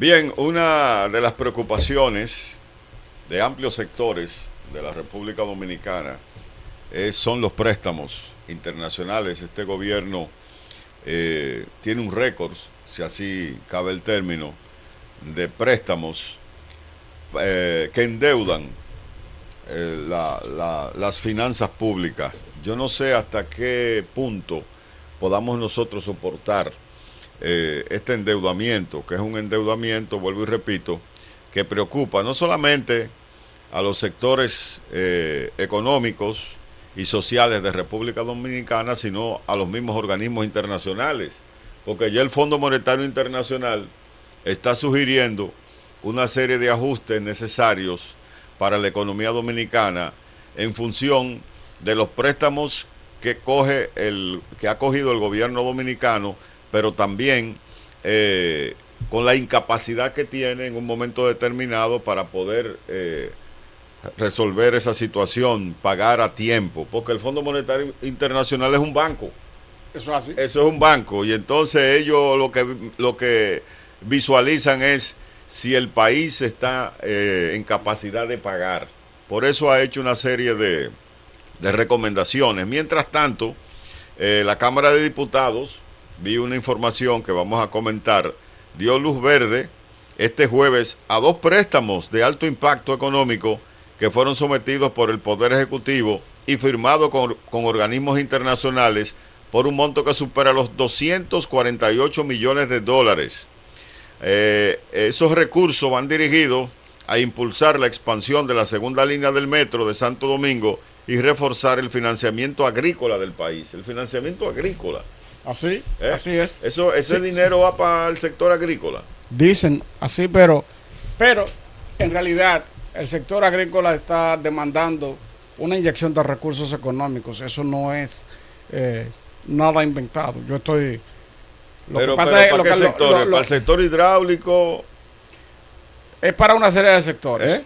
Bien, una de las preocupaciones de amplios sectores de la República Dominicana son los préstamos internacionales. Este gobierno tiene un récord, si así cabe el término, de préstamos que endeudan las finanzas públicas. Yo no sé hasta qué punto podamos nosotros soportar este endeudamiento, que es un endeudamiento, vuelvo y repito, que preocupa no solamente a los sectores económicos y sociales de República Dominicana, sino a los mismos organismos internacionales, porque ya el Fondo Monetario Internacional está sugiriendo una serie de ajustes necesarios para la economía dominicana en función de los préstamos que ha cogido el gobierno dominicano, pero también con la incapacidad que tiene en un momento determinado para poder resolver esa situación, pagar a tiempo, porque el Fondo Monetario Internacional es un banco. Eso es así. Eso es un banco, y entonces ellos lo que visualizan es si el país está en capacidad de pagar. Por eso ha hecho una serie de recomendaciones. Mientras tanto, la Cámara de Diputados, vi una información que vamos a comentar, dio luz verde este jueves a 2 préstamos de alto impacto económico que fueron sometidos por el Poder Ejecutivo y firmados con organismos internacionales por un monto que supera los 248 millones de dólares. Esos recursos van dirigidos a impulsar la expansión de la segunda línea del metro de Santo Domingo y reforzar el financiamiento agrícola del país. El financiamiento agrícola. Así es. Ese dinero va para el sector agrícola. Dicen así, pero en realidad el sector agrícola está demandando una inyección de recursos económicos. Eso no es nada inventado. Yo estoy... Pero ¿para qué sectores? ¿Para el sector hidráulico? Es para una serie de sectores.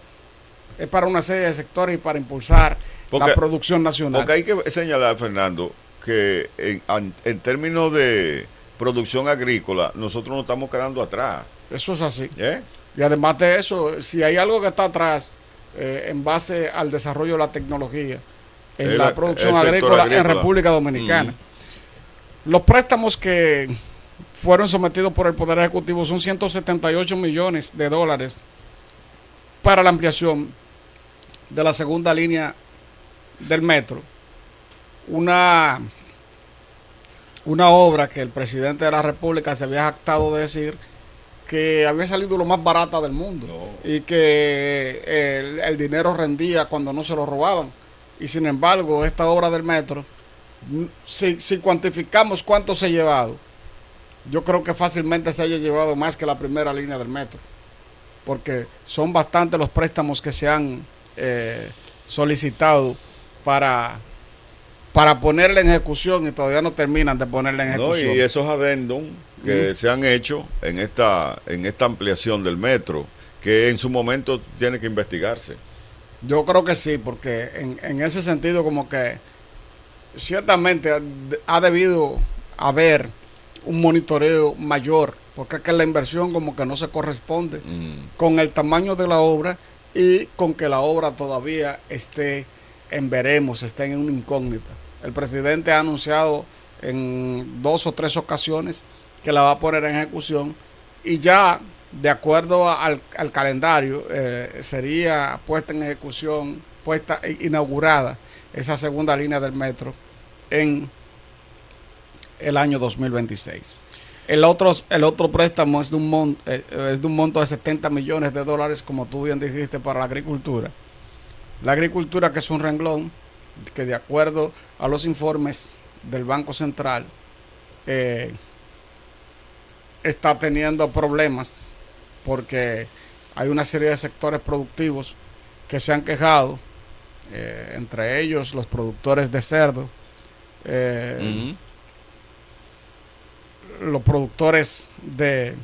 Es para una serie de sectores y para impulsar la producción nacional. Porque hay que señalar, Fernando, que en términos de producción agrícola, nosotros nos estamos quedando atrás. Eso es así. Y además de eso, si hay algo que está atrás en base al desarrollo de la tecnología en la producción agrícola en República Dominicana. Los préstamos que fueron sometidos por el Poder Ejecutivo son 178 millones de dólares para la ampliación de la segunda línea del metro. Una obra que el presidente de la República se había jactado de decir que había salido lo más barata del mundo y que el dinero rendía cuando no se lo robaban. Y sin embargo, esta obra del metro, si cuantificamos cuánto se ha llevado, yo creo que fácilmente se haya llevado más que la primera línea del metro, porque son bastantes los préstamos que se han solicitado para ponerla en ejecución y todavía no terminan de ponerla en ejecución. Y esos adendum que se han hecho en esta ampliación del metro, que en su momento tiene que investigarse. Yo creo que sí, porque en ese sentido como que ciertamente ha debido haber un monitoreo mayor, porque es que la inversión como que no se corresponde con el tamaño de la obra y con que la obra todavía esté en veremos, esté en una incógnita. El presidente ha anunciado en 2 o 3 ocasiones que la va a poner en ejecución y ya de acuerdo al calendario sería puesta en ejecución, inaugurada esa segunda línea del metro en el año 2026. El otro préstamo es de un monto de 70 millones de dólares, como tú bien dijiste, para la agricultura. La agricultura, que es un renglón que de acuerdo a los informes del Banco Central está teniendo problemas porque hay una serie de sectores productivos que se han quejado, entre ellos los productores de cerdo, los productores de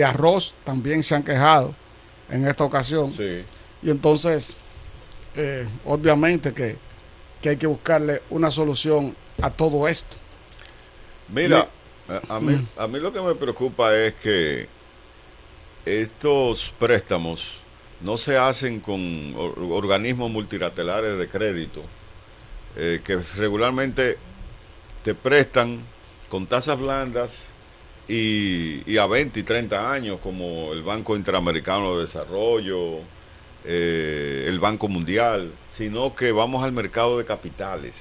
arroz también se han quejado en esta ocasión. Sí. Y entonces, obviamente que hay que buscarle una solución a todo esto. Mira, a mí lo que me preocupa es que estos préstamos no se hacen con organismos multilaterales de crédito, que regularmente te prestan con tasas blandas y a 20 y 30 años, como el Banco Interamericano de Desarrollo, el Banco Mundial, sino que vamos al mercado de capitales.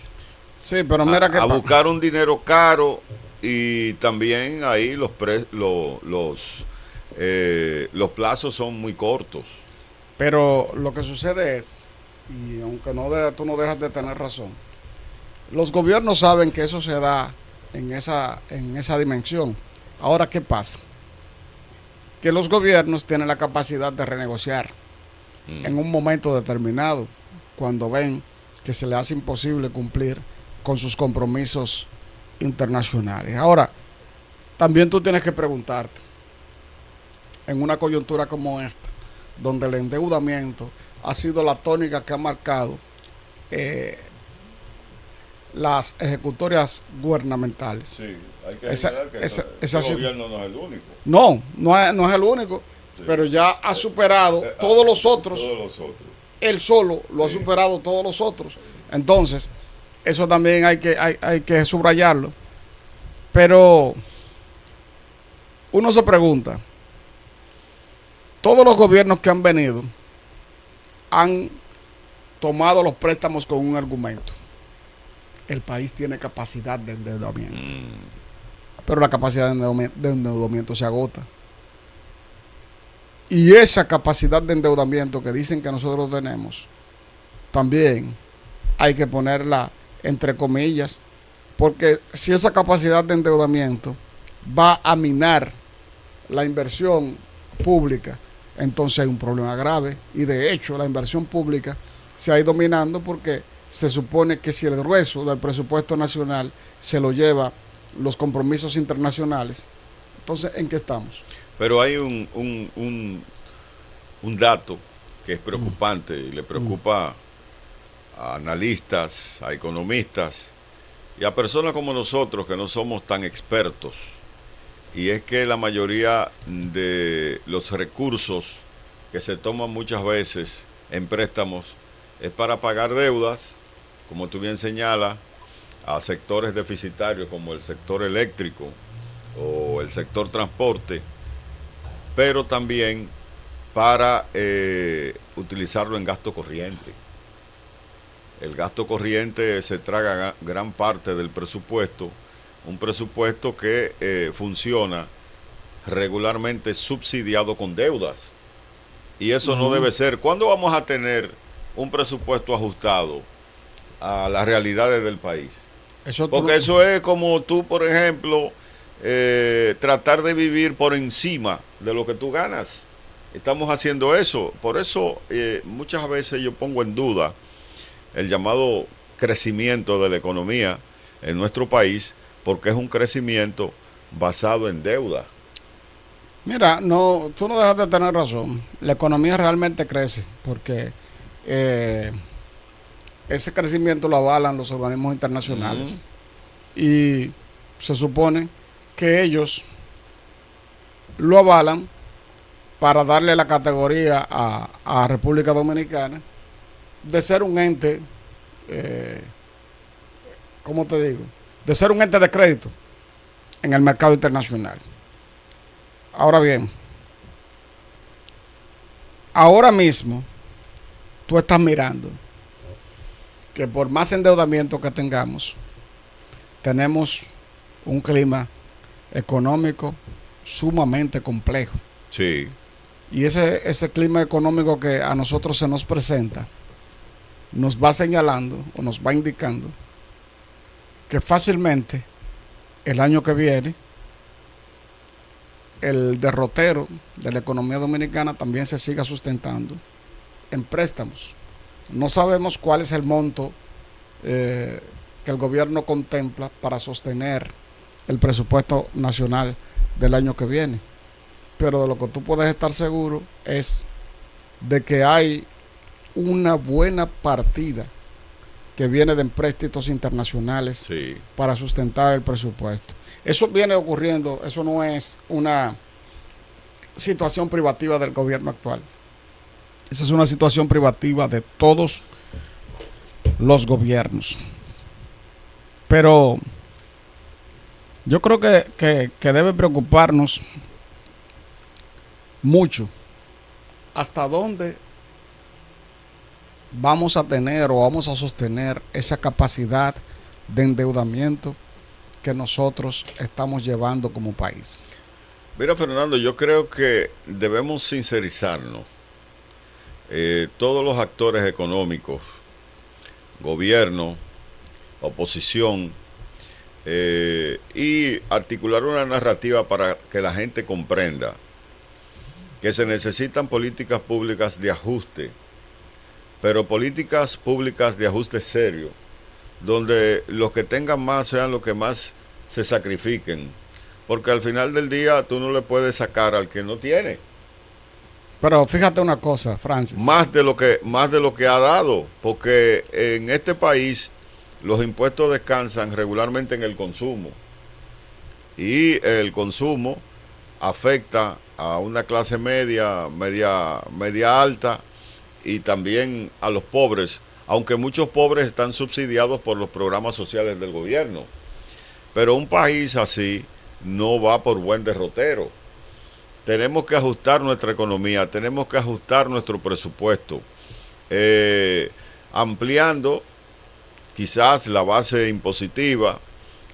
Sí, pero mira que a buscar un dinero caro, y también ahí los plazos son muy cortos. pero lo que sucede es, y aunque tú no dejas de tener razón, los gobiernos saben que eso se da en esa dimensión. Ahora, ¿qué pasa? Que los gobiernos tienen la capacidad de renegociar en un momento determinado, cuando ven que se les hace imposible cumplir con sus compromisos internacionales. Ahora, también tú tienes que preguntarte, en una coyuntura como esta, donde el endeudamiento ha sido la tónica que ha marcado las ejecutorias gubernamentales. Sí, hay que ayudar que ese gobierno no es el único. No es el único, sí, pero ya ha superado todos los otros. Todos los otros. Él solo lo ha superado todos los otros. Entonces, eso también hay que subrayarlo. Pero uno se pregunta, todos los gobiernos que han venido han tomado los préstamos con un argumento: el país tiene capacidad de endeudamiento. Pero la capacidad de endeudamiento se agota. Y esa capacidad de endeudamiento que dicen que nosotros tenemos, también hay que ponerla entre comillas, porque si esa capacidad de endeudamiento va a minar la inversión pública, entonces hay un problema grave. Y de hecho la inversión pública se ha ido minando, porque se supone que si el grueso del presupuesto nacional se lo lleva los compromisos internacionales, entonces ¿en qué estamos? Pero hay un dato que es preocupante y le preocupa a analistas, a economistas y a personas como nosotros que no somos tan expertos, y es que la mayoría de los recursos que se toman muchas veces en préstamos es para pagar deudas, como tú bien señalas, a sectores deficitarios como el sector eléctrico o el sector transporte, pero también para utilizarlo en gasto corriente. El gasto corriente se traga gran parte del presupuesto, un presupuesto que funciona regularmente subsidiado con deudas. Y eso no debe ser. ¿Cuándo vamos a tener un presupuesto ajustado a las realidades del país? Porque eso es como tú, por ejemplo, tratar de vivir por encima de lo que tú ganas. Estamos haciendo eso. Por eso muchas veces yo pongo en duda el llamado crecimiento de la economía en nuestro país, porque es un crecimiento basado en deuda. Mira, no, tú no dejas de tener razón. La economía realmente crece, porque ese crecimiento lo avalan los organismos internacionales. Y se supone que ellos lo avalan para darle la categoría a República Dominicana de ser un ente, ¿cómo te digo? De ser un ente de crédito en el mercado internacional. Ahora bien, ahora mismo tú estás mirando que por más endeudamiento que tengamos, tenemos un clima económico sumamente complejo. Sí. Y ese clima económico que a nosotros se nos presenta nos va señalando o nos va indicando que fácilmente el año que viene el derrotero de la economía dominicana también se siga sustentando en préstamos. No sabemos cuál es el monto que el gobierno contempla para sostener el presupuesto nacional del año que viene, pero de lo que tú puedes estar seguro es de que hay una buena partida que viene de empréstitos internacionales, sí, para sustentar el presupuesto. Eso viene ocurriendo, eso no es situación privativa del gobierno actual. Esa es una situación privativa de todos los gobiernos. Pero yo creo que debe preocuparnos mucho hasta dónde vamos a tener o vamos a sostener esa capacidad de endeudamiento que nosotros estamos llevando como país. Mira, Fernando, yo creo que debemos sincerizarnos. Todos los actores económicos, gobierno, oposición, y articular una narrativa para que la gente comprenda que se necesitan políticas públicas de ajuste, pero políticas públicas de ajuste serio, donde los que tengan más sean los que más se sacrifiquen, porque al final del día tú no le puedes sacar al que no tiene. Pero fíjate una cosa, Francis. Más de lo que ha dado, porque en este país los impuestos descansan regularmente en el consumo, y el consumo afecta a una clase media alta, y también a los pobres, aunque muchos pobres están subsidiados por los programas sociales del gobierno. Pero un país así no va por buen derrotero. Tenemos que ajustar nuestra economía, tenemos que ajustar nuestro presupuesto, ampliando quizás la base impositiva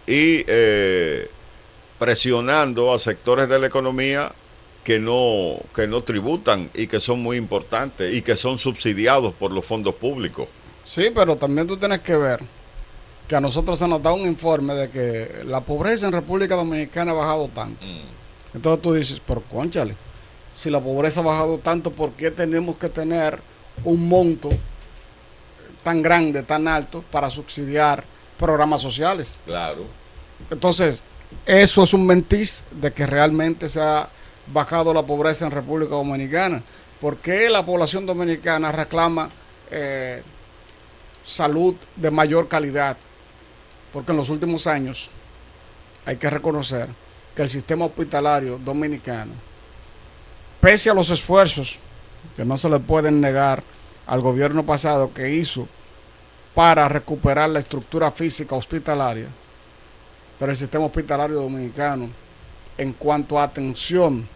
y presionando a sectores de la economía que no tributan y que son muy importantes y que son subsidiados por los fondos públicos. Sí, pero también tú tienes que ver que a nosotros se nos da un informe de que la pobreza en República Dominicana ha bajado tanto. Entonces tú dices, pero cónchale, si la pobreza ha bajado tanto, ¿por qué tenemos que tener un monto tan grande, tan alto, para subsidiar programas sociales? Claro. Entonces, eso es un mentiz de que realmente se ha bajado la pobreza en República Dominicana. ¿Por qué la población dominicana reclama salud de mayor calidad? Porque en los últimos años hay que reconocer que el sistema hospitalario dominicano, pese a los esfuerzos que no se le pueden negar al gobierno pasado que hizo para recuperar la estructura física hospitalaria, pero el sistema hospitalario dominicano, en cuanto a atención,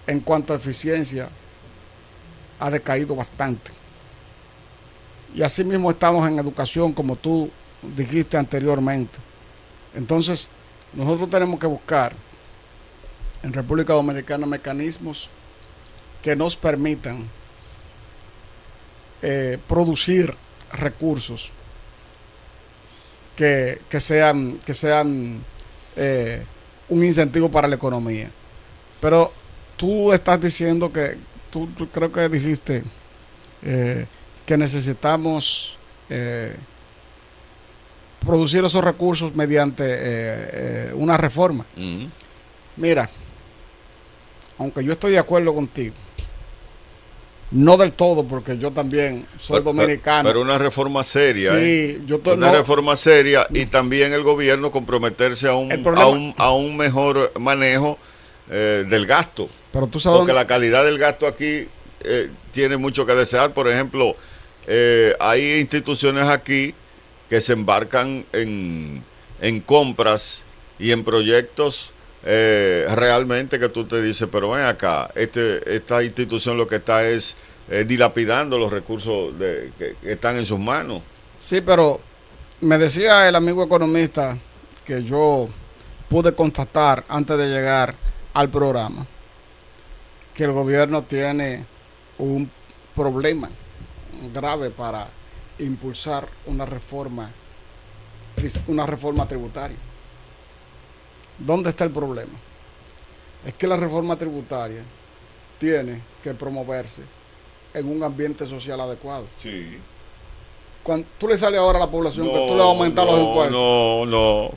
en cuanto a eficiencia, ha decaído bastante. Y así mismo estamos en educación, como tú dijiste anteriormente. Entonces, nosotros tenemos que buscar en República Dominicana mecanismos que nos permitan producir recursos que sean un incentivo para la economía. Pero tú estás diciendo que, tú creo que dijiste que necesitamos producir esos recursos mediante una reforma. Mira, aunque yo estoy de acuerdo contigo, no del todo, porque yo también soy dominicano. Pero una reforma seria, sí, reforma seria, y también el gobierno comprometerse a un mejor manejo del gasto. Pero tú sabes porque la calidad del gasto aquí tiene mucho que desear. Por ejemplo, hay instituciones aquí que se embarcan en compras y en proyectos realmente que tú te dices, pero ven acá, esta institución lo que está es dilapidando los recursos que están en sus manos. Sí, pero me decía el amigo economista que yo pude constatar antes de llegar al programa, que el gobierno tiene un problema grave para impulsar una reforma tributaria. ¿Dónde está el problema? Es que la reforma tributaria tiene que promoverse en un ambiente social adecuado. Sí. Cuando tú le sales ahora a la población que tú le vas a aumentar los impuestos. No.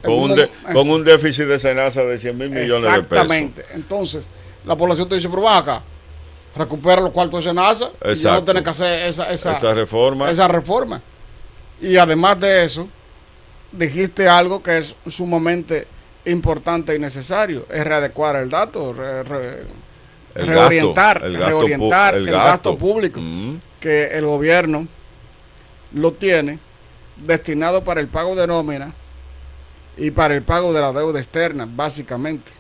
Con un déficit de SENASA de 100 mil millones de pesos. Exactamente. Entonces, la población te dice, pero va acá, recupera los cuartos de SENASA y ya no tienes que hacer esa reforma. Y además de eso, dijiste algo que es sumamente importante y necesario, es readecuar el dato, reorientar el el gasto público Mm. que el gobierno lo tiene destinado para el pago de nómina y para el pago de la deuda externa, básicamente.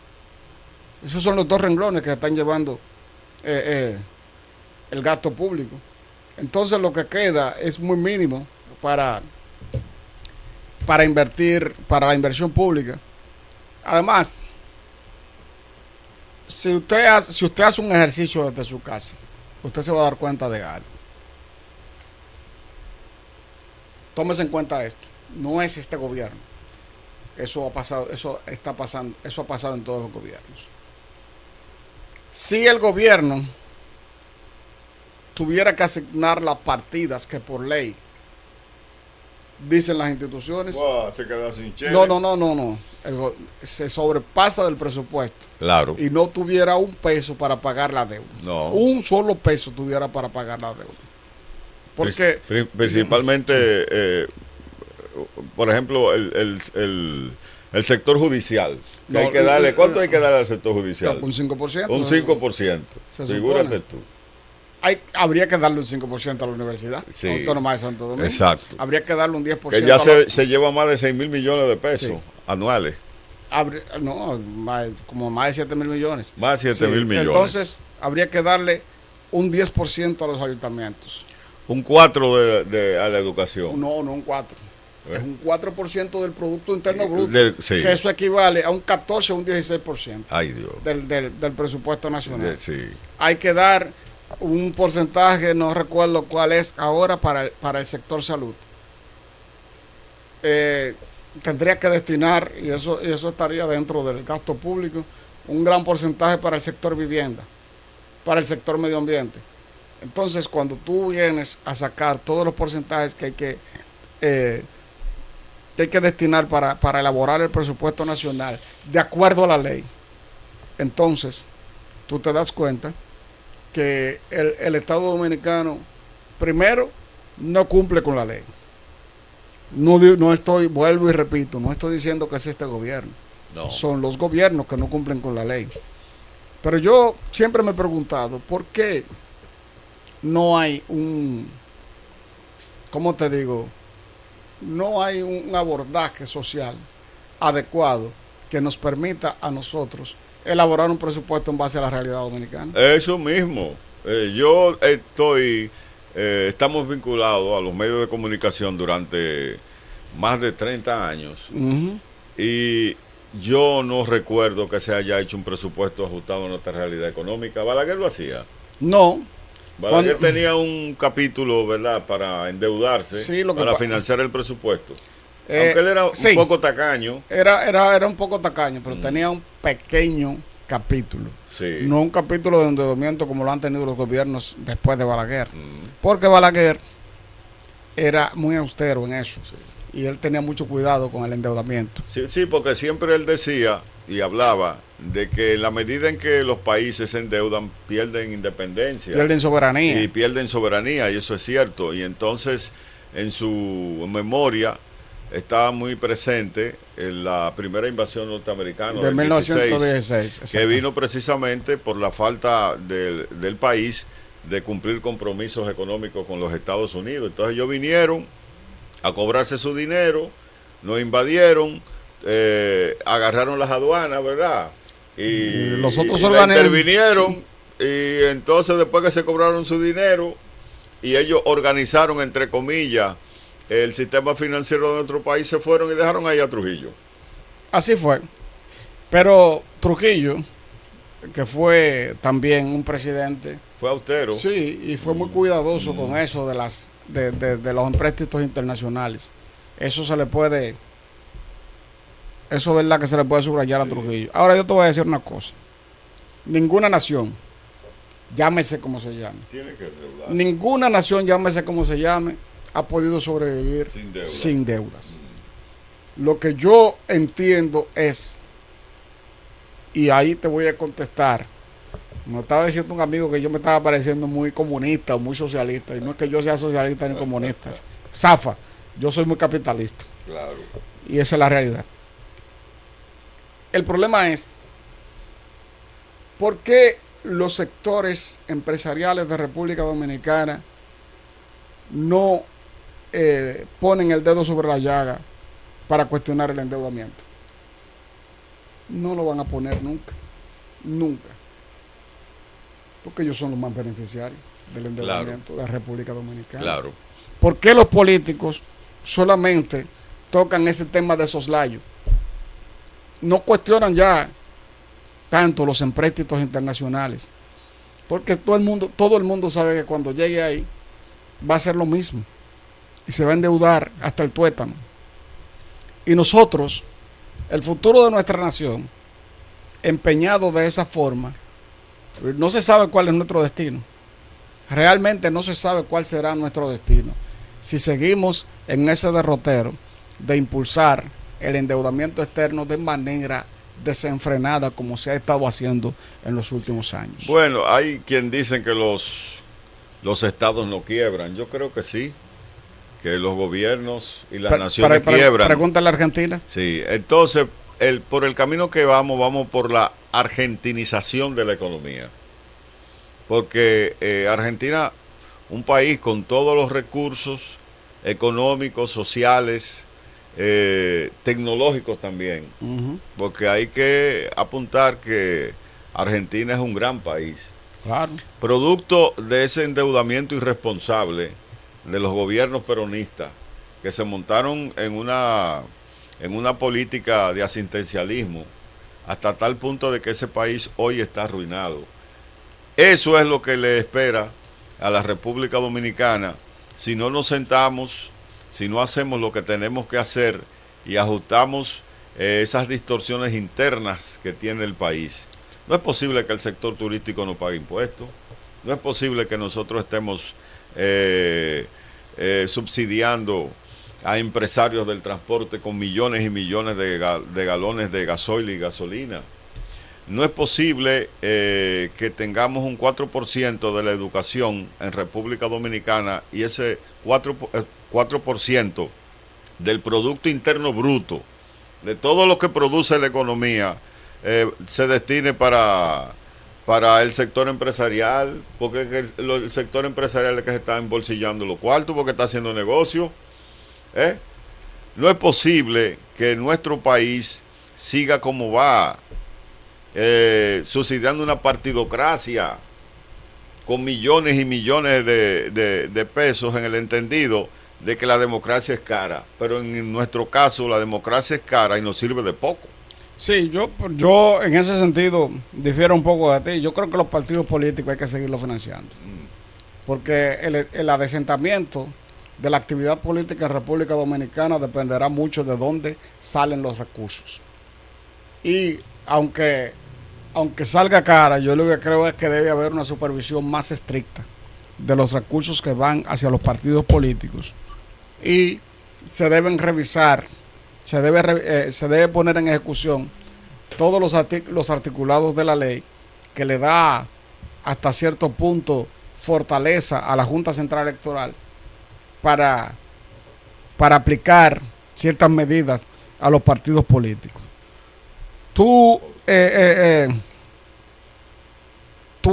Esos son los dos renglones que están llevando el gasto público. Entonces lo que queda es muy mínimo para invertir, para la inversión pública. Además, si usted hace un ejercicio desde su casa, usted se va a dar cuenta de algo. Tómese en cuenta esto. No es este gobierno. Eso ha pasado en todos los gobiernos. Si el gobierno tuviera que asignar las partidas que por ley dicen las instituciones, Wow, se queda sin chévere. no. Se sobrepasa del presupuesto Claro. y no tuviera un peso para pagar la deuda. No. Un solo peso tuviera para pagar la deuda. Porque Principalmente, por ejemplo, el sector judicial. Que hay que darle, ¿cuánto hay que darle al sector judicial? un 5%. Un 5%. Se Figúrate supone. tú. Habría que darle un 5% a la Universidad Sí. Autónoma de Santo Domingo. Exacto. Habría que darle un 10% Que ya a la- se lleva más de 6 mil millones de pesos Sí. anuales. como más de 7 mil millones. Más de 7 mil millones. Entonces, habría que darle un 10% a los ayuntamientos. Un 4 a la educación. No un 4. ¿Eh? Es un 4% del Producto Interno Bruto. Sí. Que eso equivale a un 14 o un 16% Ay, Dios. del presupuesto nacional. Sí. Hay que dar un porcentaje, no recuerdo cuál es ahora, para el sector salud. Tendría que destinar, y eso estaría dentro del gasto público, un gran porcentaje para el sector vivienda, para el sector medio ambiente. Entonces, cuando tú vienes a sacar todos los porcentajes que hay que destinar para elaborar el presupuesto nacional de acuerdo a la ley, entonces tú te das cuenta que el Estado Dominicano, primero, no cumple con la ley. Vuelvo y repito, no estoy diciendo que es este gobierno. No. Son los gobiernos que no cumplen con la ley. Pero yo siempre me he preguntado, ¿por qué no hay ¿cómo te digo? No hay un abordaje social adecuado que nos permita a nosotros elaborar un presupuesto en base a la realidad dominicana? Eso mismo. Estamos vinculados a los medios de comunicación durante más de 30 años. Uh-huh. Y yo no recuerdo que se haya hecho un presupuesto ajustado a nuestra realidad económica. Balaguer lo hacía. No. Balaguer tenía un capítulo, ¿verdad?, para endeudarse, Sí, para financiar el presupuesto. Aunque él era sí. un poco tacaño. Era un poco tacaño, pero tenía un pequeño capítulo. Sí. No un capítulo de endeudamiento como lo han tenido los gobiernos después de Balaguer. Porque Balaguer era muy austero en eso. Sí. Y él tenía mucho cuidado con el endeudamiento. Sí, porque siempre él decía y hablaba de que en la medida en que los países se endeudan, pierden independencia. Pierden soberanía. Y pierden soberanía, y eso es cierto. Y entonces, en su memoria, estaba muy presente en la primera invasión norteamericana de del 1916. que vino precisamente por la falta del país de cumplir compromisos económicos con los Estados Unidos. Entonces ellos vinieron a cobrarse su dinero, nos invadieron, agarraron las aduanas, ¿verdad? Y los otros intervinieron, y entonces después que se cobraron su dinero y ellos organizaron, entre comillas, el sistema financiero de nuestro país, se fueron y dejaron ahí a Trujillo. Así fue. Pero Trujillo, que fue también un presidente, fue austero. Sí, y fue muy cuidadoso con eso de los empréstitos internacionales. Eso es verdad que se le puede subrayar a Trujillo. Ahora yo te voy a decir una cosa. Ninguna nación, llámese como se llame, Tiene que endeudar. ninguna nación, llámese como se llame, ha podido sobrevivir sin deudas. Lo que yo entiendo es, y ahí te voy a contestar, me estaba diciendo un amigo que yo me estaba pareciendo muy comunista o muy socialista, y no es que yo sea socialista ni comunista. Zafa, yo soy muy capitalista. Claro. Y esa es la realidad. El problema es, ¿por qué los sectores empresariales de República Dominicana no ponen el dedo sobre la llaga para cuestionar el endeudamiento. No lo van a poner nunca, nunca. Porque ellos son los más beneficiarios del endeudamiento de la República Dominicana. Claro. ¿Por qué los políticos solamente tocan ese tema de soslayo? No cuestionan ya tanto los empréstitos internacionales, porque todo el mundo sabe que cuando llegue ahí va a ser lo mismo y se va a endeudar hasta el tuétano. Y nosotros, el futuro de nuestra nación, empeñado de esa forma, no se sabe cuál es nuestro destino. Realmente no se sabe cuál será nuestro destino si seguimos en ese derrotero de impulsar el endeudamiento externo de manera desenfrenada como se ha estado haciendo en los últimos años. Bueno, hay quien dicen que los estados no quiebran. Yo creo que sí, que los gobiernos y las naciones quiebran. Pregúntale a Argentina. Sí, entonces por el camino que vamos por la argentinización de la economía. Porque Argentina, un país con todos los recursos económicos, sociales, tecnológicos también, porque hay que apuntar que Argentina es un gran país. Claro. Producto de ese endeudamiento irresponsable de los gobiernos peronistas que se montaron en una política de asistencialismo hasta tal punto de que ese país hoy está arruinado. Eso es lo que le espera a la República Dominicana si no nos sentamos, si no hacemos lo que tenemos que hacer y ajustamos esas distorsiones internas que tiene el país. No es posible que el sector turístico no pague impuestos, no es posible que nosotros estemos subsidiando a empresarios del transporte con millones y millones de galones de gasoil y gasolina. No es posible que tengamos un 4% de la educación en República Dominicana y ese 4% del Producto Interno Bruto, de todo lo que produce la economía, se destine para el sector empresarial, porque el sector empresarial es el que se está embolsillando los cuartos porque está haciendo negocio. No es posible que nuestro país siga como va, subsidiando una partidocracia con millones y millones de pesos en el entendido de que la democracia es cara, pero en nuestro caso la democracia es cara y nos sirve de poco. Sí, yo en ese sentido difiero un poco de ti. Yo creo que los partidos políticos hay que seguirlos financiando, porque el adesentamiento de la actividad política en República Dominicana dependerá mucho de dónde salen los recursos. Y aunque salga cara, yo lo que creo es que debe haber una supervisión más estricta de los recursos que van hacia los partidos políticos y se deben revisar, se debe poner en ejecución todos los articulados de la ley que le da hasta cierto punto fortaleza a la Junta Central Electoral para aplicar ciertas medidas a los partidos políticos. Tú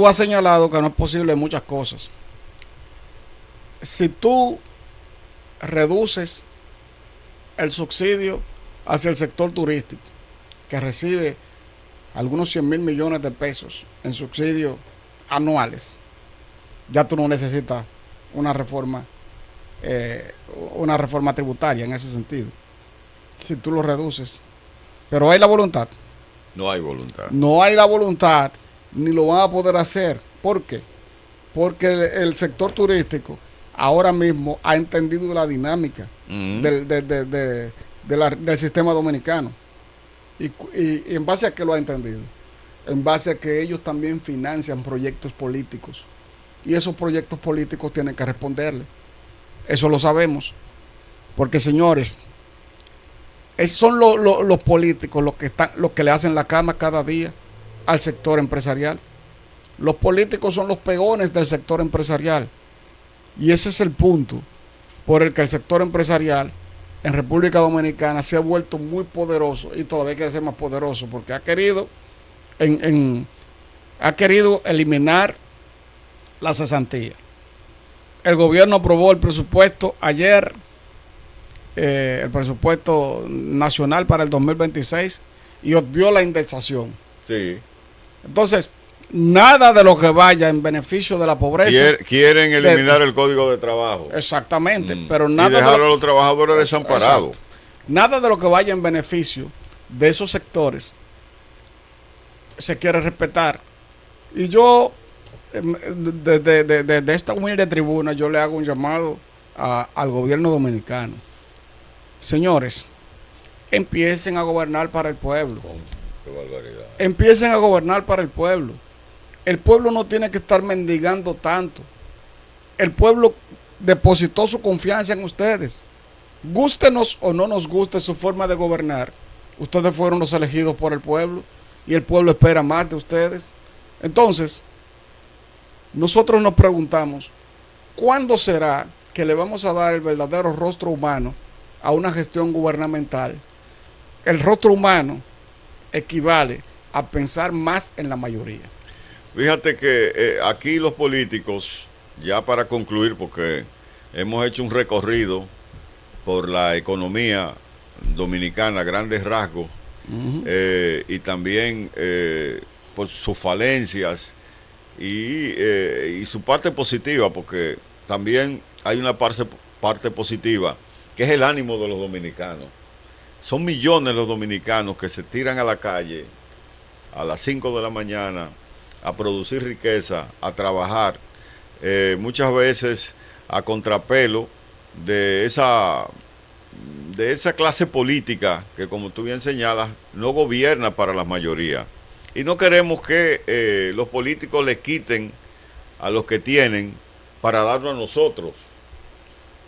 has señalado que no es posible muchas cosas. Si tú reduces el subsidio hacia el sector turístico, que recibe algunos 100,000 millones de pesos en subsidios anuales, ya tú no necesitas una reforma tributaria en ese sentido, si tú lo reduces. Pero hay la voluntad. No hay voluntad. No hay la voluntad, ni lo van a poder hacer. ¿Por qué? Porque el sector turístico ahora mismo ha entendido la dinámica del sistema dominicano. Y en base a qué lo ha entendido, en base a que ellos también financian proyectos políticos. Y esos proyectos políticos tienen que responderle. Eso lo sabemos. Porque, señores, son los políticos los que le hacen la cama cada día al sector empresarial. Los políticos son los peones del sector empresarial. Y ese es el punto por el que el sector empresarial en República Dominicana se ha vuelto muy poderoso y todavía quiere ser más poderoso porque ha querido en ha querido eliminar la cesantía. El gobierno aprobó el presupuesto ayer, el presupuesto nacional para el 2026, y obvió la indexación. Sí. Entonces, nada de lo que vaya en beneficio de la pobreza. Quieren eliminar el Código de Trabajo. Exactamente, pero nada y dejar de a los trabajadores desamparados. Exacto. Nada de lo que vaya en beneficio de esos sectores se quiere respetar. Y yo, de esta humilde tribuna, yo le hago un llamado al gobierno dominicano. Señores, empiecen a gobernar para el pueblo. Qué barbaridad. Empiecen a gobernar para el pueblo. El pueblo no tiene que estar mendigando tanto. El pueblo depositó su confianza en ustedes. Gústenos o no nos guste su forma de gobernar, ustedes fueron los elegidos por el pueblo y el pueblo espera más de ustedes. Entonces, nosotros nos preguntamos, ¿cuándo será que le vamos a dar el verdadero rostro humano a una gestión gubernamental? El rostro humano equivale a pensar más en la mayoría. Fíjate que aquí los políticos, ya para concluir, porque hemos hecho un recorrido por la economía dominicana, grandes rasgos, y también por sus falencias y su parte positiva, porque también hay una parte positiva, que es el ánimo de los dominicanos. Son millones los dominicanos que se tiran a la calle a las 5 de la mañana a producir riqueza, a trabajar, muchas veces a contrapelo de esa clase política que, como tú bien señalas, no gobierna para la mayoría. Y no queremos que los políticos le quiten a los que tienen para darlo a nosotros,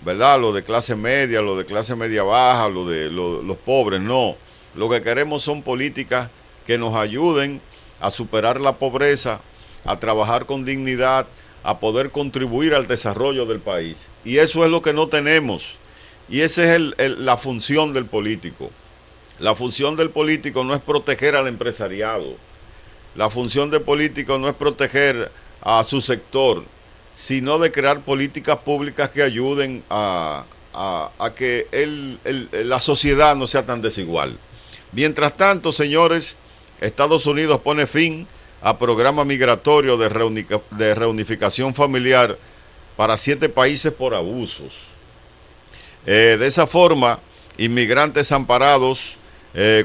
¿verdad? Lo de clase media, lo de clase media baja, lo de los pobres, no. Lo que queremos son políticas que nos ayuden a superar la pobreza, a trabajar con dignidad, a poder contribuir al desarrollo del país. Y eso es lo que no tenemos. Y esa es la función del político. La función del político no es proteger al empresariado. La función del político no es proteger a su sector, sino de crear políticas públicas que ayuden a que la sociedad no sea tan desigual. Mientras tanto, señores, Estados Unidos pone fin a programa migratorio de reunificación familiar para 7 países por abusos. De esa forma, inmigrantes amparados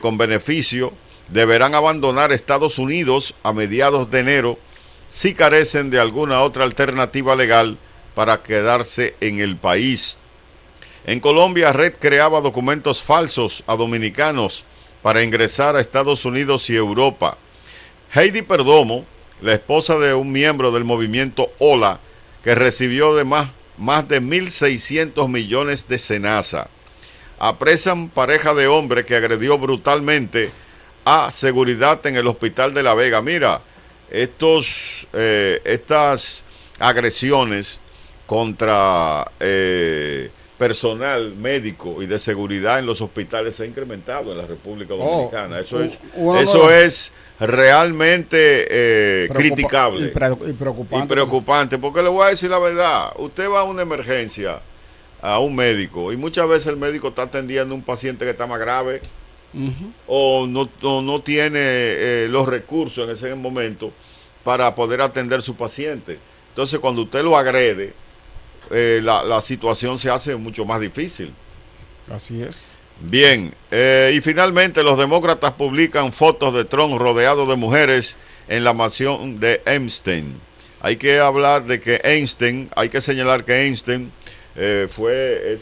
con beneficio deberán abandonar Estados Unidos a mediados de enero si carecen de alguna otra alternativa legal para quedarse en el país. En Colombia, Red creaba documentos falsos a dominicanos para ingresar a Estados Unidos y Europa. Heidi Perdomo, la esposa de un miembro del movimiento Hola, que recibió de más de 1.600 millones de cenaza. Apresan pareja de hombre que agredió brutalmente a seguridad en el hospital de La Vega. Mira, estas agresiones contra personal médico y de seguridad en los hospitales se ha incrementado en la República Dominicana. Eso es realmente criticable y preocupante. Y preocupante, porque le voy a decir la verdad. Usted va a una emergencia, a un médico, y muchas veces el médico está atendiendo a un paciente que está más grave, o no tiene los recursos en ese momento para poder atender su paciente. Entonces, cuando usted lo agrede, la situación se hace mucho más difícil. Así es. Bien, y finalmente los demócratas publican fotos de Trump rodeado de mujeres en la mansión de Epstein. Hay que hablar de que hay que señalar que Epstein fue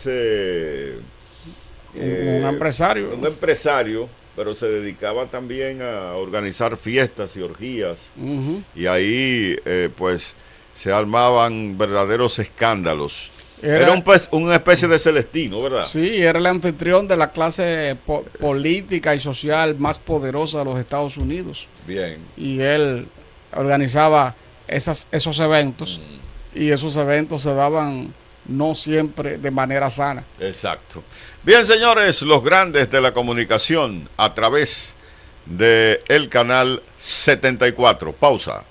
un empresario. Un empresario, pero se dedicaba también a organizar fiestas y orgías. Y ahí, pues, se armaban verdaderos escándalos. Era una especie de Celestino, ¿verdad? Sí, era el anfitrión de la clase política y social más poderosa de los Estados Unidos. Bien. Y él organizaba esos eventos, y esos eventos se daban no siempre de manera sana. Exacto. Bien, señores, los grandes de la comunicación a través del canal 74. Pausa.